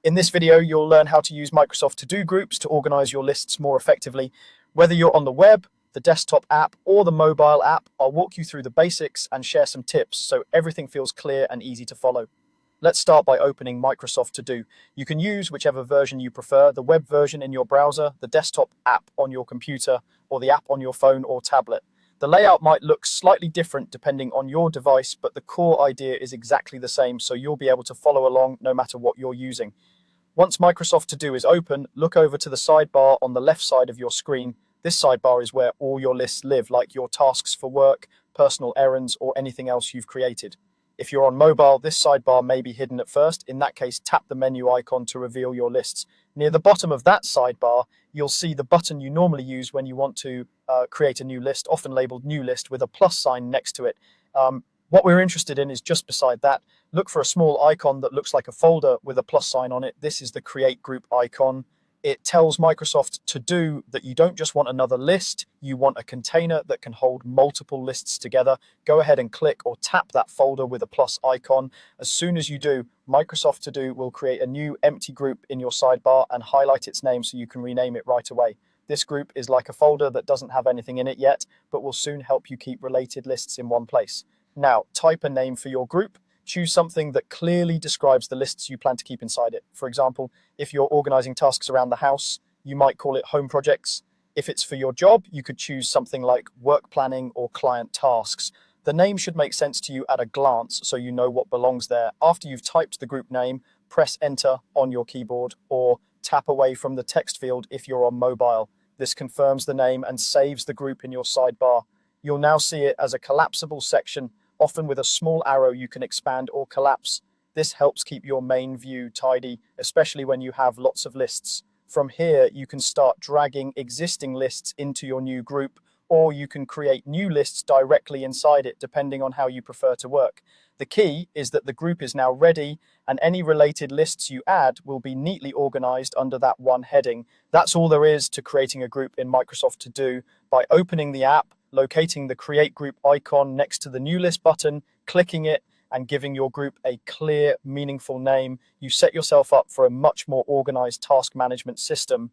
In this video, you'll learn how to use Microsoft To-Do groups to organize your lists more effectively. Whether you're on the web, the desktop app, or the mobile app, I'll walk you through the basics and share some tips so everything feels clear and easy to follow. Let's start by opening Microsoft To-Do. You can use whichever version you prefer, the web version in your browser, the desktop app on your computer, or the app on your phone or tablet. The layout might look slightly different depending on your device, but the core idea is exactly the same, so you'll be able to follow along no matter what you're using. Once Microsoft To-Do is open, look over to the sidebar on the left side of your screen. This sidebar is where all your lists live, like your tasks for work, personal errands, or anything else you've created. If you're on mobile, this sidebar may be hidden at first. In that case, tap the menu icon to reveal your lists. Near the bottom of that sidebar, you'll see the button you normally use when you want to create a new list, often labeled New List, with a plus sign next to it. What we're interested in is just beside that. Look for a small icon that looks like a folder with a plus sign on it. This is the Create Group icon. It tells Microsoft To-Do that you don't just want another list, you want a container that can hold multiple lists together. Go ahead and click or tap that folder with a plus icon. As soon as you do, Microsoft To-Do will create a new empty group in your sidebar and highlight its name so you can rename it right away. This group is like a folder that doesn't have anything in it yet, but will soon help you keep related lists in one place. Now, type a name for your group. Choose something that clearly describes the lists you plan to keep inside it. For example, if you're organizing tasks around the house, you might call it Home Projects. If it's for your job, you could choose something like Work Planning or Client Tasks. The name should make sense to you at a glance so you know what belongs there. After you've typed the group name, press Enter on your keyboard or tap away from the text field if you're on mobile. This confirms the name and saves the group in your sidebar. You'll now see it as a collapsible section. Often with a small arrow you can expand or collapse. This helps keep your main view tidy, especially when you have lots of lists. From here, you can start dragging existing lists into your new group, or you can create new lists directly inside it, depending on how you prefer to work. The key is that the group is now ready, and any related lists you add will be neatly organized under that one heading. That's all there is to creating a group in Microsoft To-Do. By opening the app, locating the Create Group icon next to the New List button, clicking it, and giving your group a clear, meaningful name, you set yourself up for a much more organized task management system.